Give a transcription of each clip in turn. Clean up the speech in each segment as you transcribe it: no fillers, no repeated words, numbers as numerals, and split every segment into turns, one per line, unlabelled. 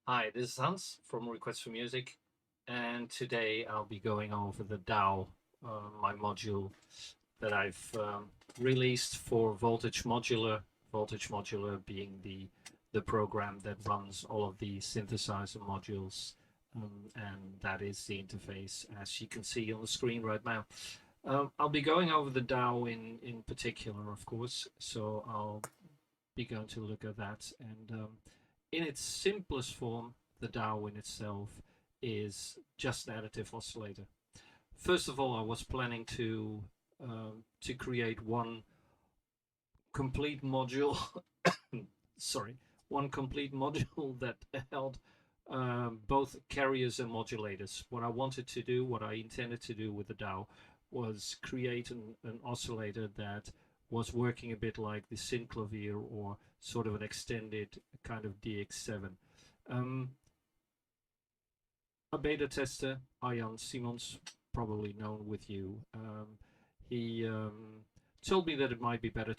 Hi, this is Hans from Request for Music, and today I'll be going over the DAO, my module that I've released for Voltage Modular. Voltage Modular being the program that runs all of the synthesizer modules, and that is the interface as you can see on the screen right now. I'll be going over the DAO in particular, of course, so I'll be going to look at that and in its simplest form, the DAO in itself is just an additive oscillator. First of all, I was planning to create one complete module. sorry, one complete module that held both carriers and modulators. What I wanted to do, what I intended to do with the DAO, was create an oscillator that was working a bit like the synclavier or sort of an extended kind of DX7. Um, a beta tester, Arjan Simons, probably known with you, he told me that it might be better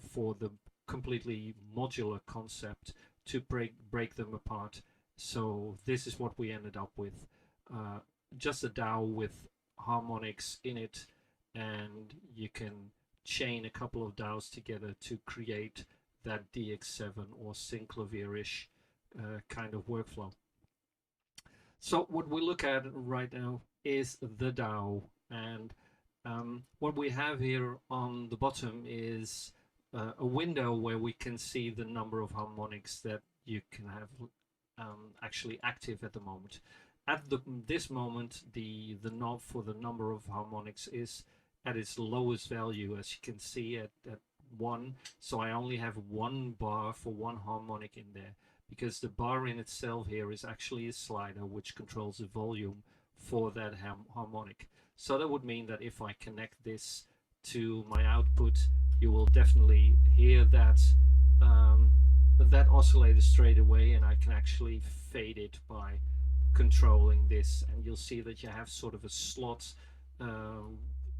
for the completely modular concept, to break them apart. So this is what we ended up with: uh, just a DAW with harmonics in it, and you can chain a couple of DAWs together to create that DX7 or synclavier-ish kind of workflow. So what we look at right now is the DAO, and what we have here on the bottom is a window where we can see the number of harmonics that you can have actually active at the moment. At this moment, the knob for the number of harmonics is at its lowest value, as you can see at 1. So I only have one bar for one harmonic in there, because the bar in itself here is actually a slider which controls the volume for that harmonic. So that would mean that if I connect this to my output, you will definitely hear that oscillator straight away, and I can actually fade it by controlling this, and you'll see that you have sort of a slot,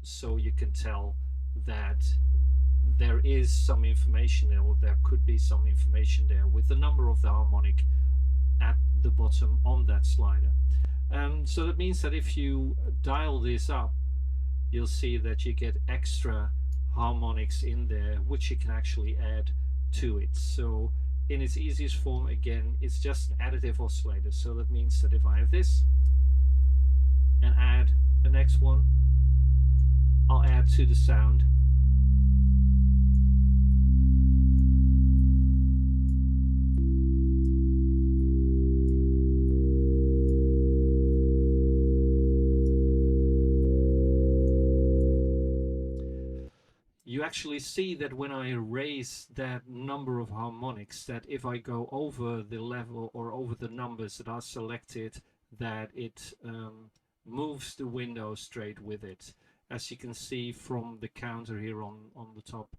so you can tell that there is some information there, or there could be some information there with the number of the harmonic at the bottom on that slider. So that means that if you dial this up, you'll see that you get extra harmonics in there, which you can actually add to it. So in its easiest form, again, it's just an additive oscillator. So that means that if I have this and add the next one, I'll add to the sound. You actually see that when I raise that number of harmonics, that if I go over the level or over the numbers that are selected, that it moves the window straight with it. As you can see from the counter here on the top,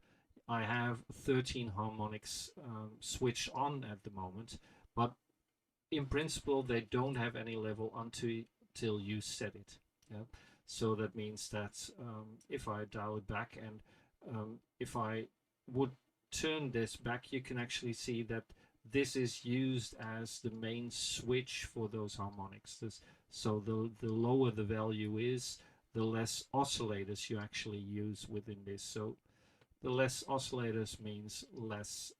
I have 13 harmonics switched on at the moment, but in principle they don't have any level until you set it. Yeah? So that means that if I dial it back, and if I would turn this back, you can actually see that this is used as the main switch for those harmonics. So the lower the value is, the less oscillators you actually use within this. So the less oscillators means less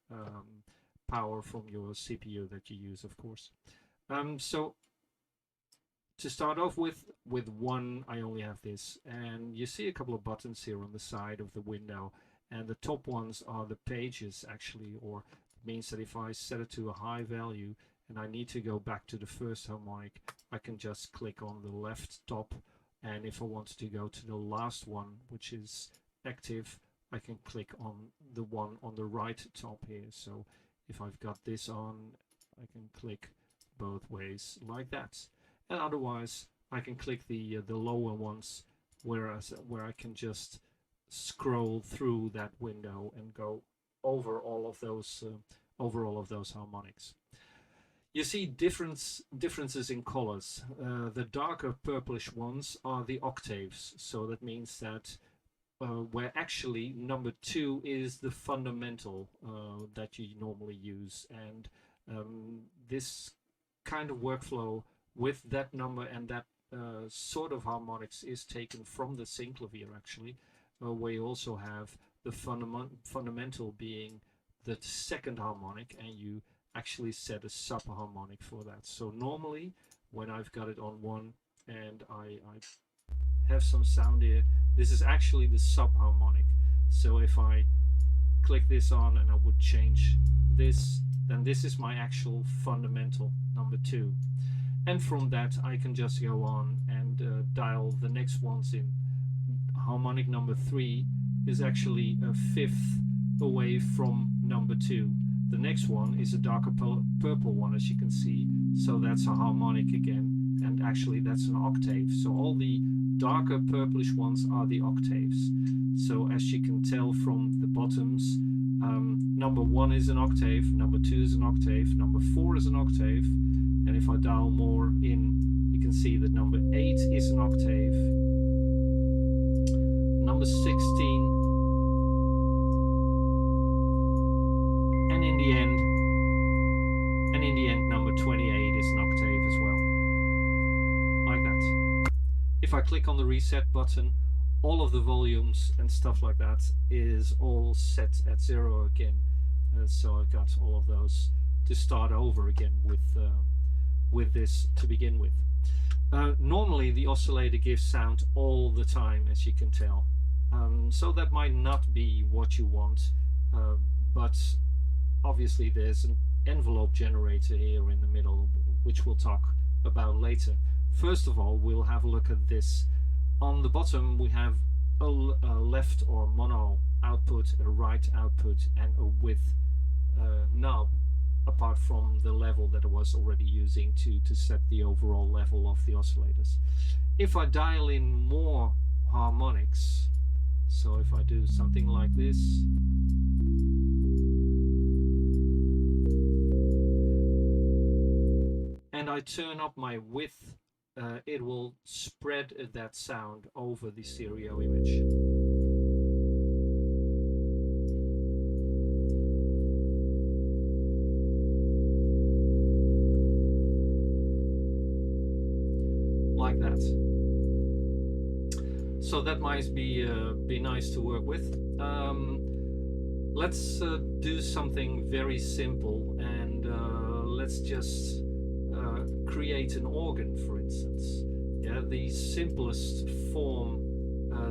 power from your CPU that you use, of course. So to start off with one, I only have this, and you see a couple of buttons here on the side of the window, and the top ones are the pages actually, or it means that if I set it to a high value and I need to go back to the first harmonic, I can just click on the left top, and if I want to go to the last one, which is active, I can click on the one on the right top here. So if I've got this on, I can click both ways like that, and otherwise I can click the lower ones, where I can just scroll through that window and go over all of those harmonics. You see differences in colors. The darker purplish ones are the octaves, so that means that where actually number 2 is the fundamental that you normally use, and this kind of workflow with that number and that sort of harmonics is taken from the synclavier actually, where you also have the fundamental being the second harmonic, and you actually set a subharmonic for that. So normally when I've got it on 1 and I have some sound here, this is actually the subharmonic. So if I click this on and I would change this, then this is my actual fundamental number 2. And from that I can just go on and dial the next ones in. Harmonic number 3 is actually a fifth away from number 2. The next one is a darker purple one, as you can see, so that's a harmonic again, and actually that's an octave. So all the darker purplish ones are the octaves. So as you can tell from the bottoms, number 1 is an octave, number 2 is an octave, number 4 is an octave, and if I dial more in, you can see that number 8 is an octave, number 16, and in the end number 28 is an octave as well, like that. If I click on the reset button, all of the volumes and stuff like that is all set at 0 again, so I've got all of those to start over again with this to begin with. Normally the oscillator gives sound all the time, as you can tell, so that might not be what you want, but obviously there's an envelope generator here in the middle, which we'll talk about later. First of all, we'll have a look at this. On the bottom we have a left or mono output, a right output, and a width knob, apart from the level that I was already using to set the overall level of the oscillators. If I dial in more harmonics, so if I do something like this, and I turn up my width, it will spread that sound over the stereo image. Like that. So that might be nice to work with. Let's do something very simple, and let's just create an organ, for instance. Yeah, the simplest form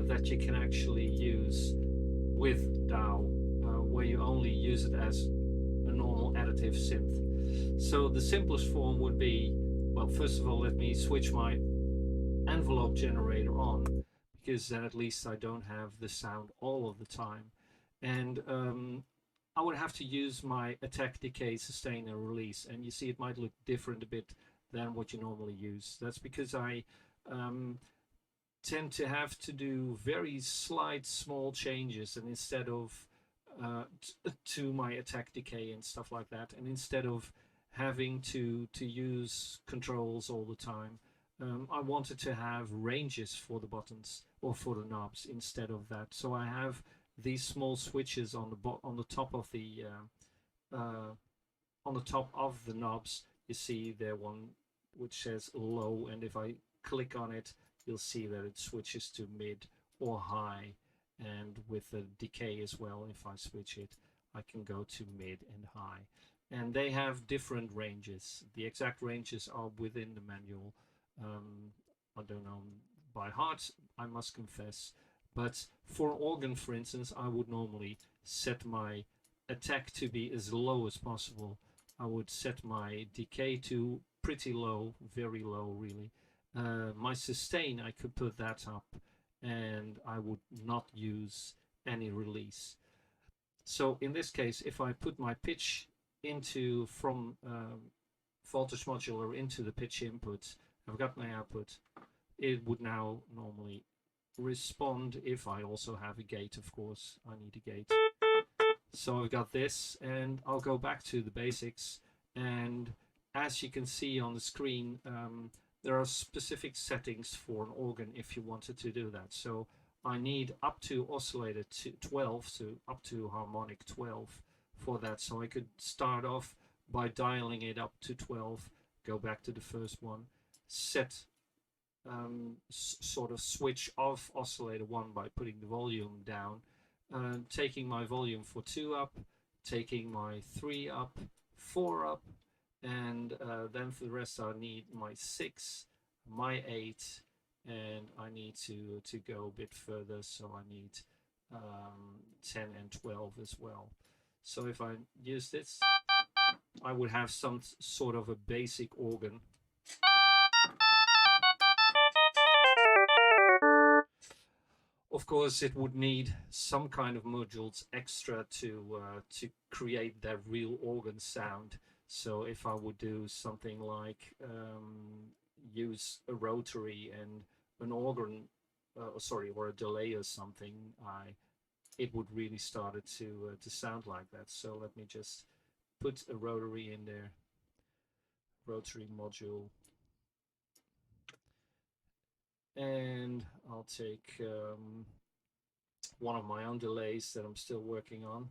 that you can actually use with DAO, where you only use it as a normal additive synth. So the simplest form would be, well, first of all, let me switch my envelope generator on, because then at least I don't have the sound all of the time. And I would have to use my attack, decay, sustain, and release, and you see it might look different a bit than what you normally use. That's because I tend to have to do very slight small changes, and instead of to my attack, decay, and stuff like that, and instead of having to use controls all the time, I wanted to have ranges for the buttons or for the knobs instead of that. So I have these small switches on the top of the knobs. You see there one which says low, and if I click on it, you'll see that it switches to mid or high, and with the decay as well, if I switch it, I can go to mid and high, and they have different ranges. The exact ranges are within the manual. I don't know by heart, I must confess, but for organ, for instance, I would normally set my attack to be as low as possible. I would set my decay to pretty low, very low really. My sustain, I could put that up, and I would not use any release. So in this case, if I put my pitch into from voltage modular into the pitch input, I've got my output. It would now normally respond if I also have a gate, of course. I need a gate. So I've got this, and I'll go back to the basics, and as you can see on the screen, there are specific settings for an organ if you wanted to do that. So I need up to oscillator 12, so up to harmonic 12 for that. So I could start off by dialing it up to 12, go back to the first one, set sort of switch off oscillator 1 by putting the volume down, taking my volume for 2 up, taking my 3 up, 4 up, and then for the rest I need my 6, my 8, and I need to go a bit further, so I need 10 and 12 as well. So if I use this, I would have some sort of a basic organ. Of course, it would need some kind of modules extra to create that real organ sound. So if I would do something like use a rotary and an organ, or a delay or something, it would really start to sound like that. So let me just put a rotary in there, rotary module. And I'll take one of my own delays that I'm still working on.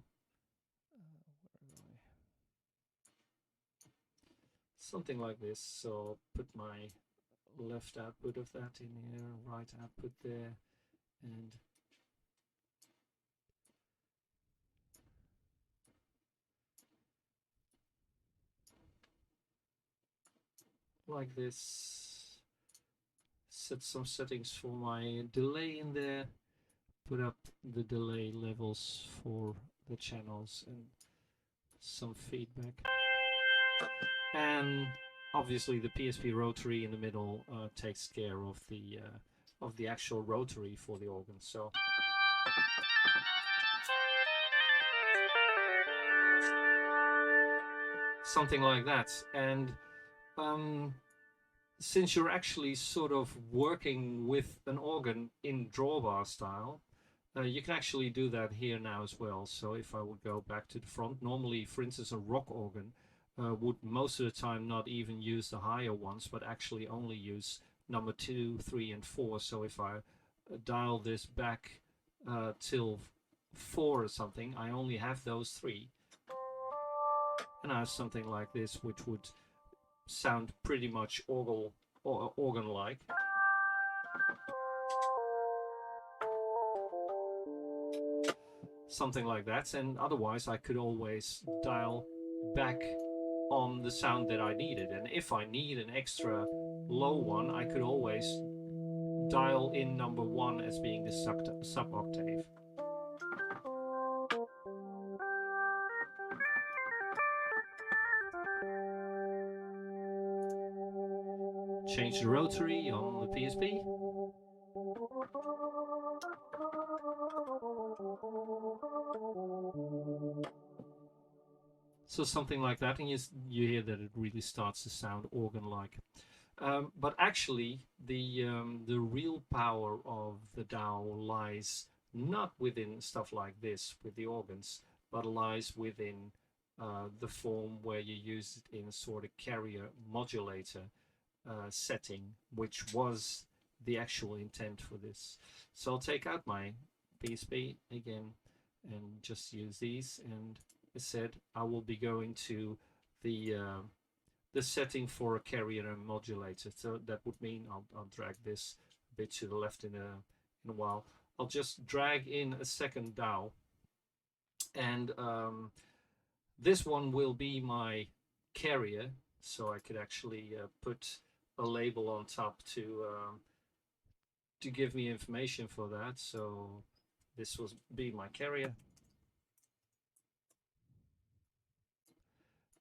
Something like this. So I'll put my left output of that in here, right output there, and like this. Set some settings for my delay in there, put up the delay levels for the channels and some feedback, and obviously the PSP rotary in the middle takes care of the actual rotary for the organ. So something like that. And since you're actually sort of working with an organ in drawbar style, you can actually do that here now as well. So if I would go back to the front, normally, for instance, a rock organ would most of the time not even use the higher ones, but actually only use number 2, 3, and 4. So if I dial this back till 4 or something, I only have those 3. And I have something like this, which would sound pretty much organ-like. Something like that. And otherwise I could always dial back on the sound that I needed. And if I need an extra low one, I could always dial in number 1 as being the sub-octave. Change the rotary on the PSP. So something like that, and you hear that it really starts to sound organ-like. But actually, the real power of the DAO lies not within stuff like this with the organs, but lies within the form where you use it in a sort of carrier modulator setting, which was the actual intent for this. So I'll take out my PSP again and just use these, and I said I will be going to the setting for a carrier and modulator. So that would mean I'll drag this a bit to the left in a while. I'll just drag in a second DAO, and this one will be my carrier, so I could actually put a label on top to give me information for that. So this will be my carrier,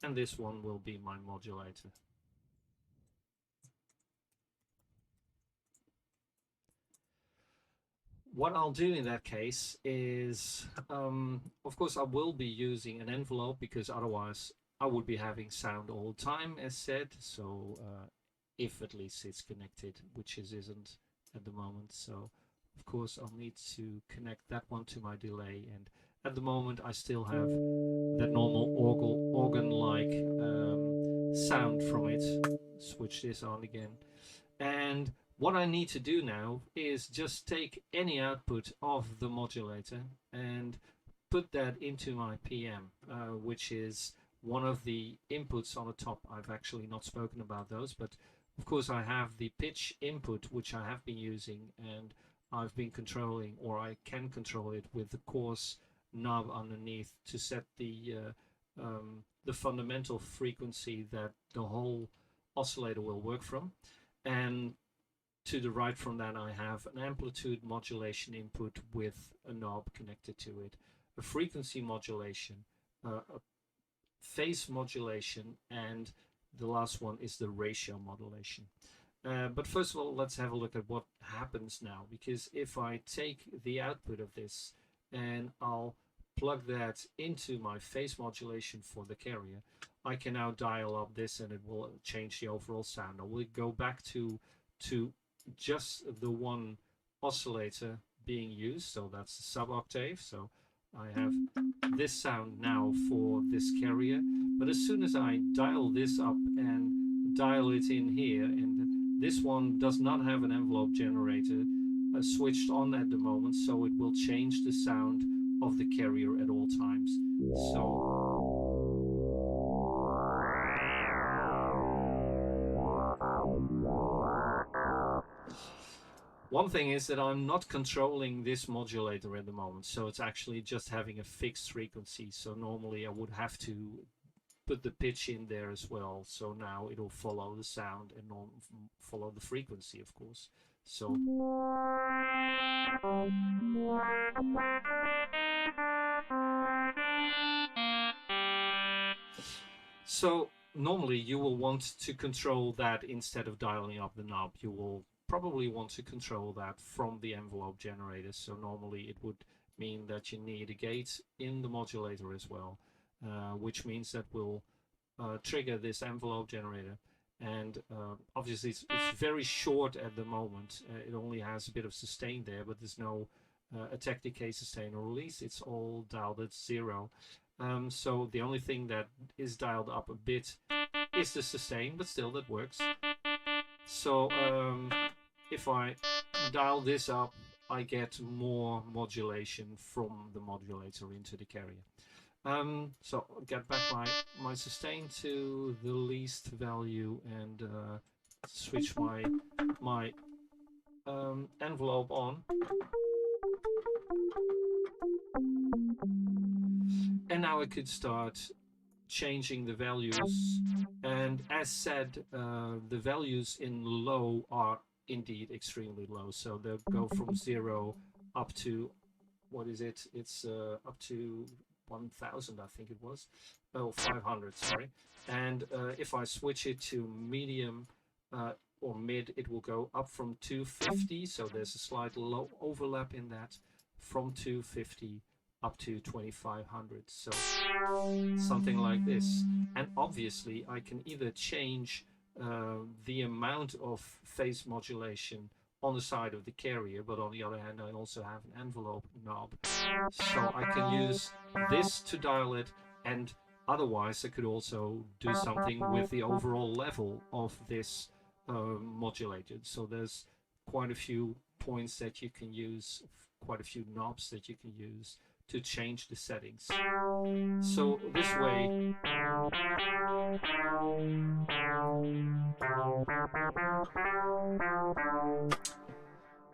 and this one will be my modulator. What I'll do in that case is, of course, I will be using an envelope, because otherwise I would be having sound all the time, as said. So if at least it's connected, which it isn't at the moment. So of course I'll need to connect that one to my delay, and at the moment I still have that normal organ-like sound from it. Switch this on again, and what I need to do now is just take any output of the modulator and put that into my PM, which is one of the inputs on the top. I've actually not spoken about those, but of course I have the pitch input, which I have been using, and I've been controlling, or I can control it with the coarse knob underneath to set the fundamental frequency that the whole oscillator will work from. And to the right from that, I have an amplitude modulation input with a knob connected to it, a frequency modulation, a phase modulation, and the last one is the ratio modulation. But first of all, let's have a look at what happens now, because if I take the output of this and I'll plug that into my phase modulation for the carrier, I can now dial up this and it will change the overall sound. I will go back to just the one oscillator being used, so that's the sub-octave. So I have this sound now for this carrier, but as soon as I dial this up and dial it in here, and this one does not have an envelope generator switched on at the moment, so it will change the sound of the carrier at all times. So one thing is that I'm not controlling this modulator at the moment, so it's actually just having a fixed frequency. So normally I would have to put the pitch in there as well. So now it'll follow the sound and follow the frequency, of course. So normally you will want to control that instead of dialing up the knob. You will probably want to control that from the envelope generator. So normally it would mean that you need a gate in the modulator as well, which means that will trigger this envelope generator. And obviously it's very short at the moment. It only has a bit of sustain there, but there's no attack, decay, sustain, or release. It's all dialed at 0. So the only thing that is dialed up a bit is the sustain, but still that works. So if I dial this up, I get more modulation from the modulator into the carrier. So I'll get back my sustain to the least value and switch my envelope on. And now I could start changing the values. And as said, the values in low are indeed extremely low. So they'll go from 0 up to, what is it? It's up to 1000, I think it was. Oh, 500, sorry. And if I switch it to medium or mid, it will go up from 250. So there's a slight low overlap in that, from 250 up to 2500. So something like this. And obviously I can either change the amount of phase modulation on the side of the carrier, but on the other hand I also have an envelope knob, so I can use this to dial it, and otherwise I could also do something with the overall level of this modulator. So there's quite a few points that you can use, quite a few knobs that you can use to change the settings. So this way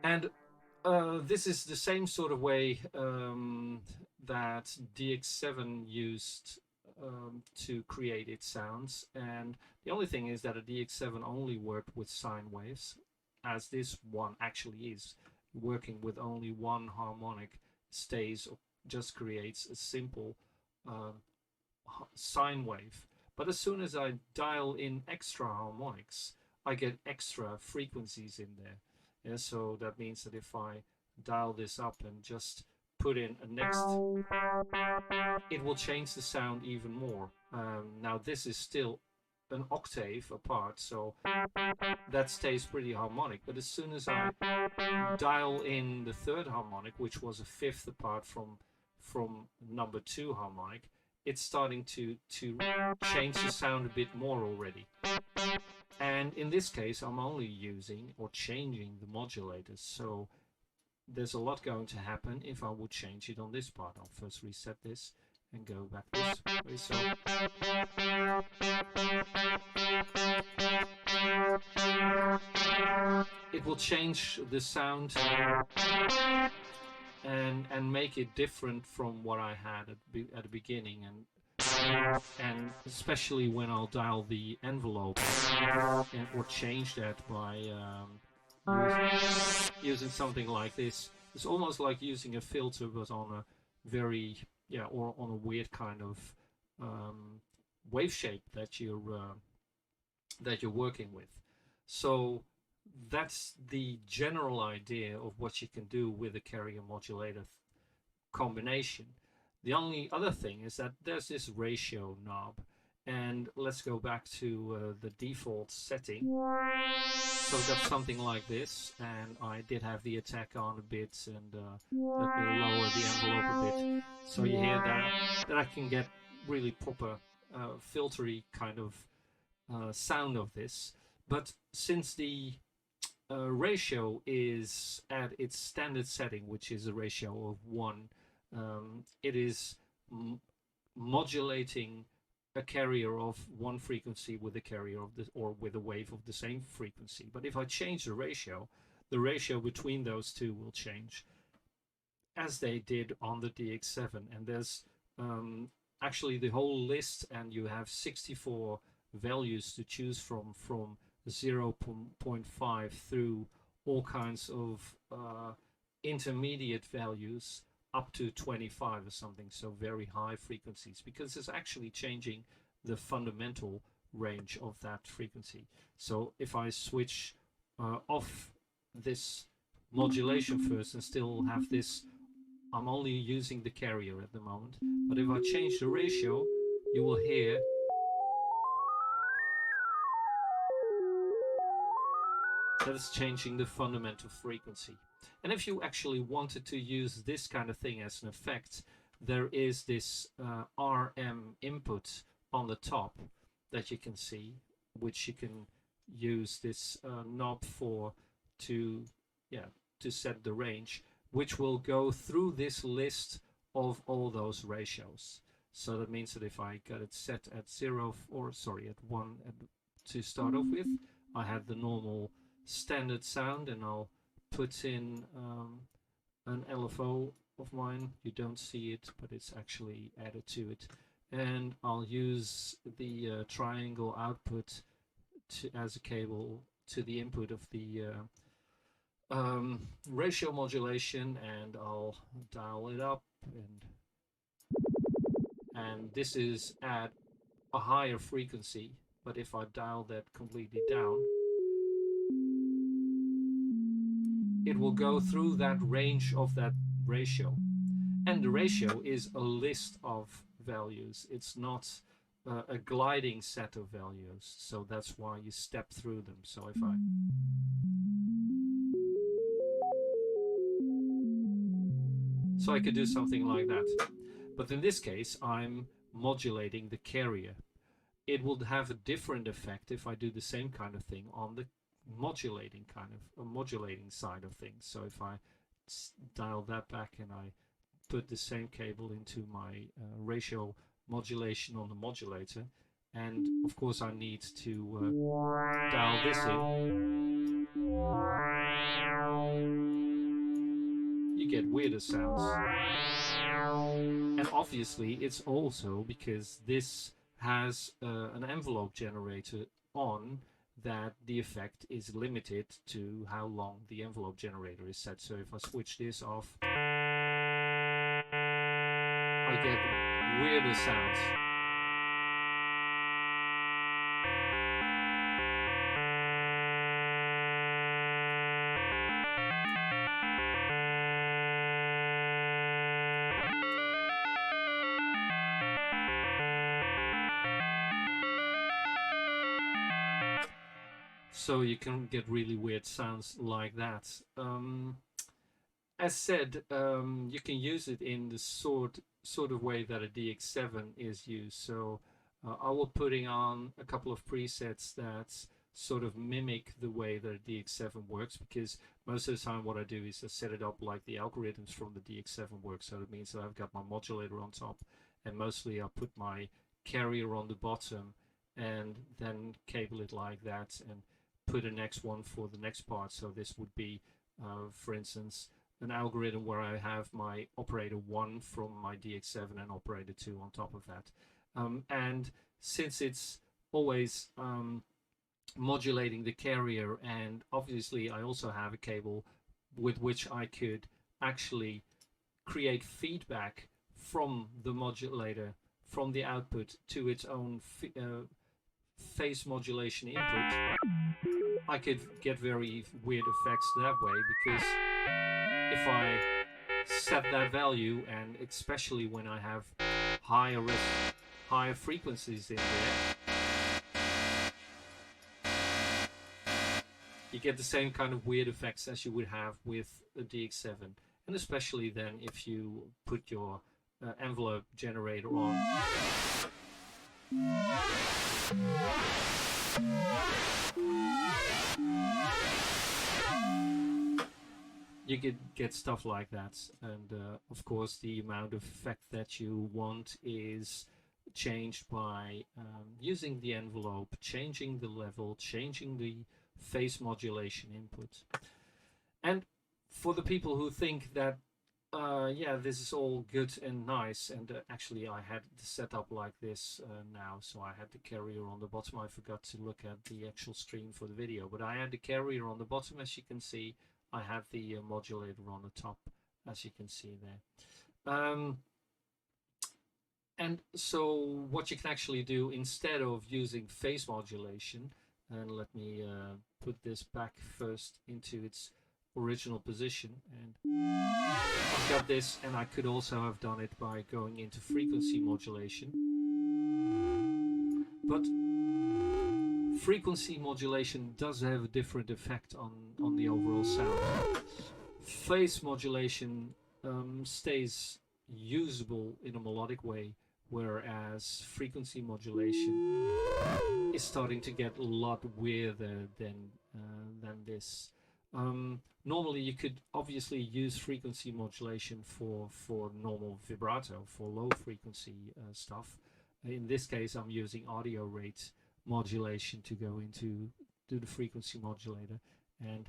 and this is the same sort of way that DX7 used to create its sounds, and the only thing is that a DX7 only worked with sine waves, as this one actually is working with only one harmonic, stays or just creates a simple sine wave. But as soon as I dial in extra harmonics, I get extra frequencies in there. Yeah, so that means that if I dial this up and just put in a next, it will change the sound even more. Now this is still an octave apart, so that stays pretty harmonic. But as soon as I dial in the third harmonic, which was a fifth apart from number 2 harmonic, it's starting to change the sound a bit more already. And in this case, I'm only using or changing the modulators, so there's a lot going to happen if I would change it on this part. I'll first reset this, and go back this way. So it will change the sound and make it different from what I had at the beginning, and especially when I'll dial the envelope or change that by using something like this. It's almost like using a filter, but on a very or on a weird kind of wave shape that you're working with. So that's the general idea of what you can do with a carrier modulator combination. The only other thing is that there's this ratio knob, and let's go back to the default setting. So I've got something like this, and I did have the attack on a bit, and let me lower the envelope a bit. So you hear that I can get really proper filtery kind of sound of this. But since the ratio is at its standard setting, which is a ratio of 1, it is modulating a carrier of one frequency with a carrier of or with a wave of the same frequency. But if I change the ratio between those two will change, as they did on the DX7. And there's actually the whole list, and you have 64 values to choose from 0.5 through all kinds of intermediate values up to 25 or something, so very high frequencies, because it's actually changing the fundamental range of that frequency. So if I switch off this modulation first and still have this, I'm only using the carrier at the moment, but if I change the ratio, you will hear that it's changing the fundamental frequency. And if you actually wanted to use this kind of thing as an effect, there is this RM input on the top that you can see, which you can use this knob for to set the range, which will go through this list of all those ratios. So that means that if I got it set at 0, or sorry, at 1 to start off with, I had the normal standard sound, and I'll put in an LFO of mine. You don't see it, but it's actually added to it. And I'll use the triangle output as a cable to the input of the ratio modulation, and I'll dial it up, and this is at a higher frequency. But if I dial that completely down, it will go through that range of that ratio. And the ratio is a list of values. It's not a gliding set of values. So that's why you step through them. So if I could do something like that. But in this case, I'm modulating the carrier. It would have a different effect if I do the same kind of thing on the modulating side of things. So if I dial that back and I put the same cable into my ratio modulation on the modulator, and of course I need to dial this in, you get weirder sounds. And obviously it's also because this has an envelope generator on, that the effect is limited to how long the envelope generator is set. So if I switch this off, I get weirder sounds. So you can get really weird sounds like that. As said, you can use it in the sort of way that a DX7 is used. So I will putting on a couple of presets that sort of mimic the way that a DX7 works, because most of the time what I do is I set it up like the algorithms from the DX7 work. So that means that I've got my modulator on top, and mostly I put my carrier on the bottom and then cable it like that and put a next one for the next part. So this would be, for instance, an algorithm where I have my operator 1 from my DX7 and operator 2 on top of that. And since it's always modulating the carrier, and obviously I also have a cable with which I could actually create feedback from the modulator, from the output to its own phase modulation input, I could get very weird effects that way, because if I set that value, and especially when I have higher frequencies in there, you get the same kind of weird effects as you would have with a DX7, and especially then if you put your envelope generator on. You could get stuff like that, and of course the amount of effect that you want is changed by using the envelope, changing the level, changing the phase modulation input. And for the people who think that yeah, this is all good and nice, and actually I had the setup like this now, so I had the carrier on the bottom. I forgot to look at the actual screen for the video, but I had the carrier on the bottom, as you can see. I have the modulator on the top, as you can see there. And so what you can actually do, instead of using phase modulation, and let me put this back first into its original position, and I've got this, and I could also have done it by going into frequency modulation, but frequency modulation does have a different effect on the overall sound. Phase modulation stays usable in a melodic way, whereas frequency modulation is starting to get a lot weirder than this. Normally you could obviously use frequency modulation for normal vibrato, for low frequency stuff. In this case I'm using audio rate modulation to go into the frequency modulator, and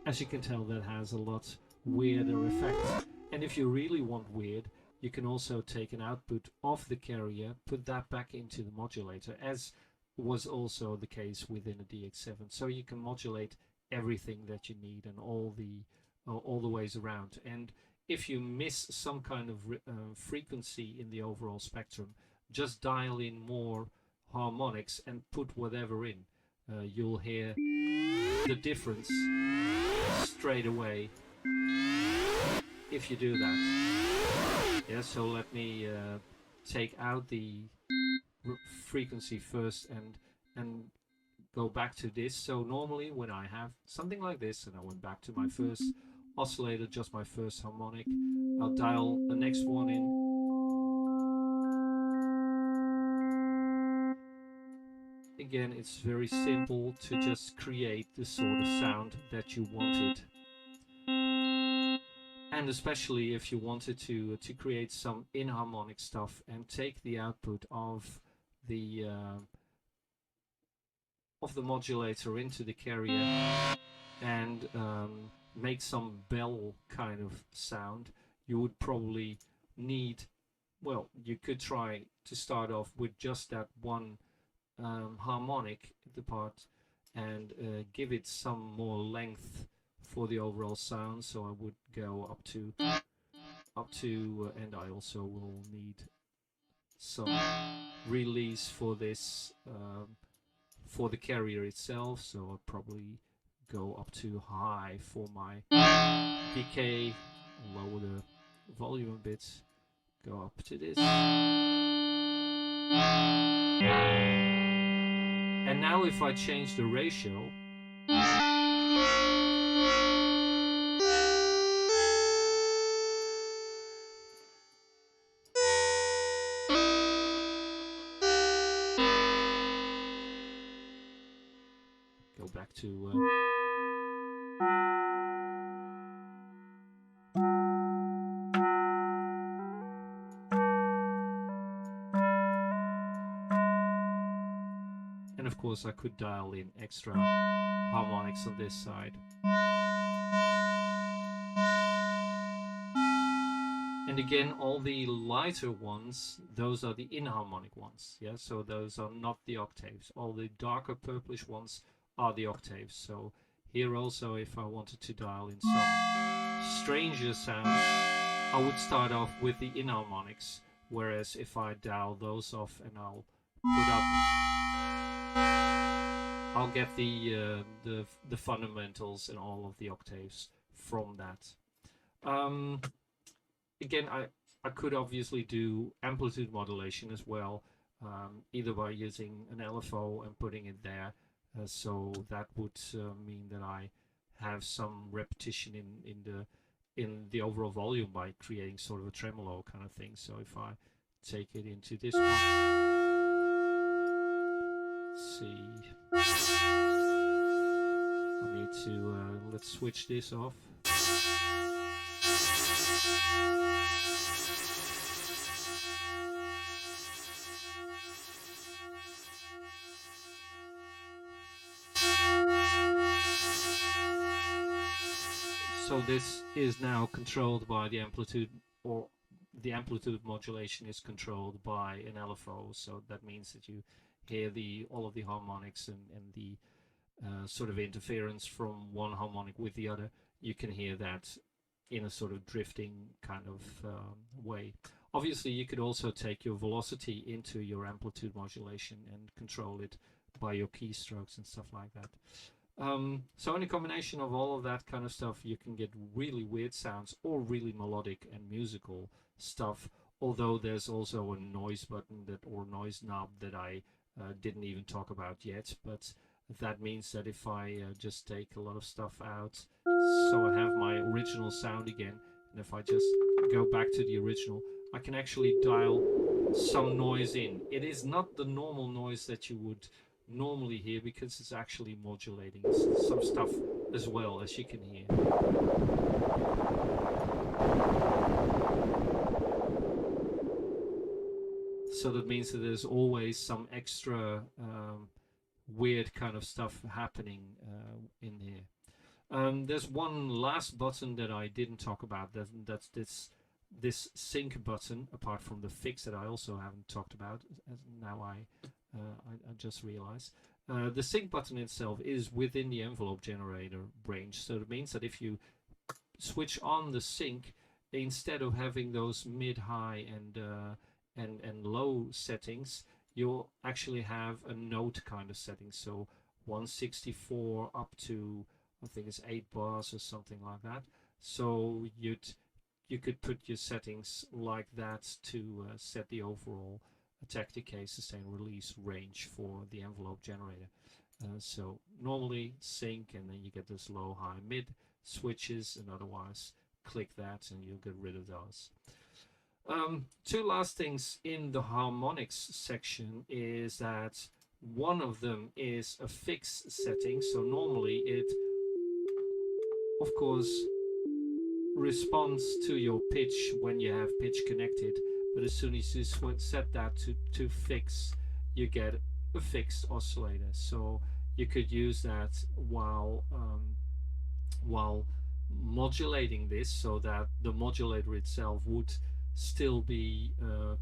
as you can tell, that has a lot weirder effect. And if you really want weird, you can also take an output of the carrier, put that back into the modulator, as was also the case within a DX7. So you can modulate everything that you need and all the ways around. And if you miss some kind of frequency in the overall spectrum, just dial in more harmonics and put whatever in. You'll hear the difference straight away if you do that. Yeah, so let me take out the frequency first and go back to this. So normally when I have something like this, and I went back to my first oscillator, just my first harmonic, I'll dial the next one in. Again, it's very simple to just create the sort of sound that you wanted. And especially if you wanted to create some inharmonic stuff and take the output of the modulator into the carrier and make some bell kind of sound, you would probably need, well, you could try to start off with just that one harmonic at the part and give it some more length for the overall sound. So I would go up to and I also will need some release for this for the carrier itself, so I'll probably go up to high for my decay, lower the volume a bit, go up to this. And now if I change the ratio, go back to And of course I could dial in extra harmonics on this side. And again, all the lighter ones, those are the inharmonic ones. Yeah, so those are not the octaves. All the darker purplish ones are the octaves. So here also, if I wanted to dial in some stranger sounds, I would start off with the inharmonics. Whereas if I dial those off and I'll get the fundamentals and all of the octaves from that. Again, I could obviously do amplitude modulation as well, either by using an LFO and putting it there. So that would mean that I have some repetition in the overall volume by creating sort of a tremolo kind of thing. So if I take it into this one, let's see, I need to let's switch this off. So this is now controlled by the amplitude, or the amplitude modulation is controlled by an LFO. So that means that you hear all of the harmonics and the sort of interference from one harmonic with the other. You can hear that in a sort of drifting kind of way. Obviously, you could also take your velocity into your amplitude modulation and control it by your keystrokes and stuff like that. So in a combination of all of that kind of stuff, you can get really weird sounds or really melodic and musical stuff, although there's also a noise button or noise knob that I didn't even talk about yet. But that means that if I just take a lot of stuff out, so I have my original sound again, and if I just go back to the original, I can actually dial some noise in. It is not the normal noise that you would normally hear, because it's actually modulating some stuff as well, as you can hear. So that means that there's always some extra weird kind of stuff happening in here. There's one last button that I didn't talk about. That's this sync button, apart from the fix that I also haven't talked about. Now I just realized. The sync button itself is within the envelope generator range. So it means that if you switch on the sync, instead of having those mid, high, and low settings, you'll actually have a note kind of setting. So 164 up to, I think it's 8 bars or something like that. So you could put your settings like that to set the overall attack, decay, sustain, release range for the envelope generator. So normally sync, and then you get this low, high, mid switches, and otherwise click that and you'll get rid of those. Two last things in the harmonics section is that one of them is a fix setting. So normally it, of course, responds to your pitch when you have pitch connected, but as soon as you set that to fix, you get a fixed oscillator. So you could use that while modulating this, so that the modulator itself would still be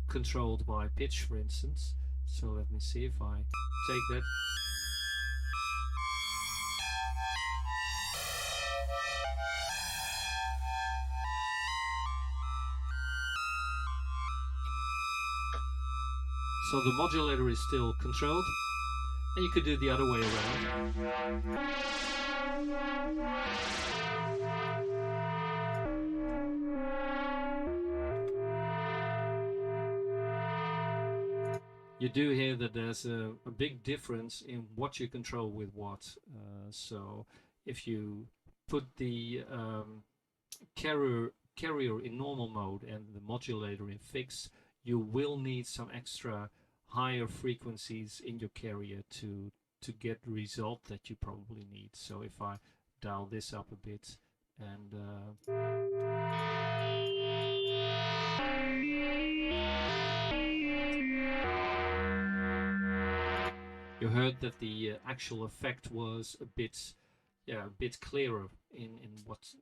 controlled by pitch, for instance. So let me see if I take that. So the modulator is still controlled, and you could do the other way around. You do hear that there's a big difference in what you control with what. So if you put the carrier in normal mode and the modulator in fix, you will need some extra higher frequencies in your carrier to get the result that you probably need. So if I dial this up a bit and you heard that the actual effect was a bit, yeah, a bit clearer in what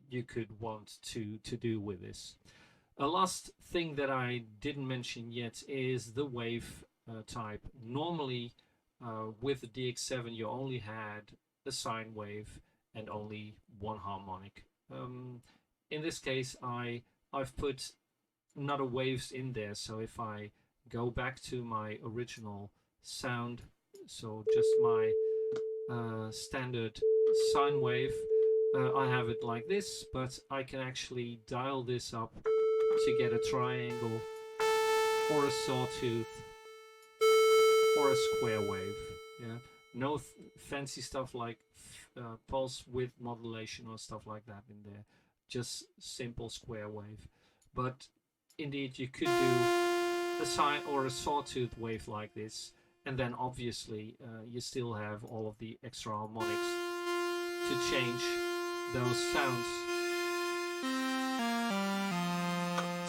you could want to do with this. A last thing that I didn't mention yet is the wave type. Normally, with the DX7, you only had a sine wave and only one harmonic. In this case, I've put another waves in there. So if I go back to my original sound, so just my standard sine wave, I have it like this, but I can actually dial this up to get a triangle or a sawtooth or a square wave. Yeah, no fancy stuff like pulse width modulation or stuff like that in there. Just simple square wave. But indeed, you could do a sine or a sawtooth wave like this, and then obviously you still have all of the extra harmonics to change those sounds.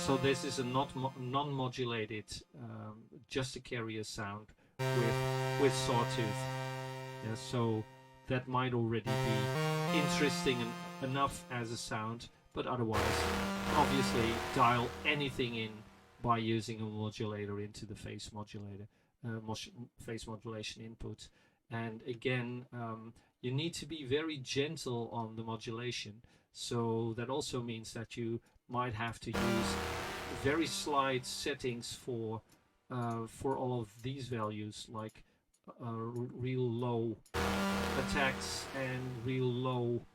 So this is a non-modulated, just a carrier sound with sawtooth. Yeah, so that might already be interesting enough as a sound, but otherwise, obviously, dial anything in by using a modulator into the phase modulator, phase modulation input. And again, you need to be very gentle on the modulation. So that also means that you might have to use very slight settings for all of these values, like real low attacks and real low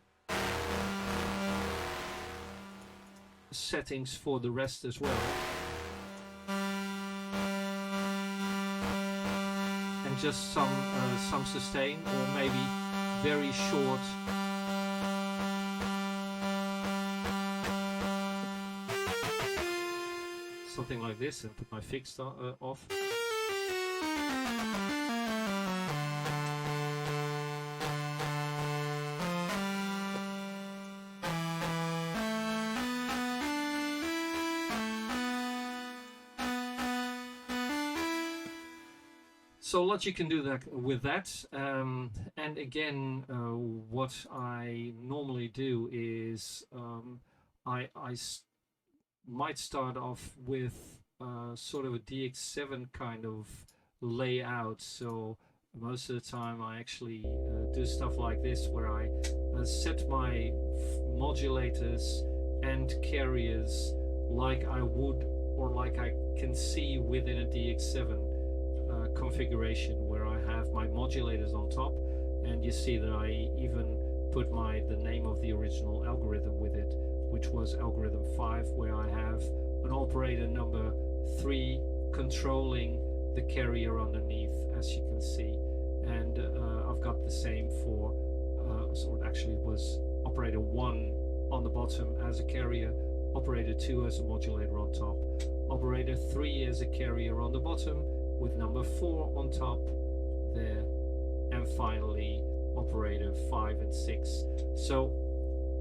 settings for the rest as well. And just some sustain, or maybe very short something like this, and put my fixed off. So a lot you can do that with that, and again, what I normally do is I might start off with sort of a DX7 kind of layout. So most of the time I actually do stuff like this, where I set my modulators and carriers like I would, or like I can see within a DX7 configuration, where I have my modulators on top, and you see that I even put the name of the original algorithm with it, which was algorithm 5, where I have an operator number 3 controlling the carrier underneath, as you can see. And I've got the same for, so actually it was operator 1 on the bottom as a carrier, operator 2 as a modulator on top, operator 3 as a carrier on the bottom, with number 4 on top there, and finally operator 5 and 6. So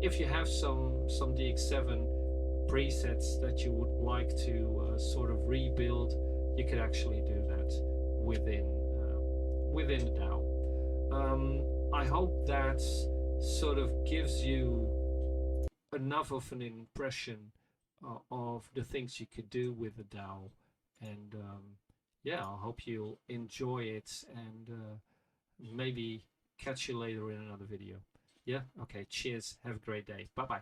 if you have some DX7 presets that you would like to sort of rebuild, you could actually do that within the DAO. I hope that sort of gives you enough of an impression of the things you could do with the DAO, and yeah, I hope you'll enjoy it, and maybe catch you later in another video. Yeah, okay, cheers, have a great day, bye bye.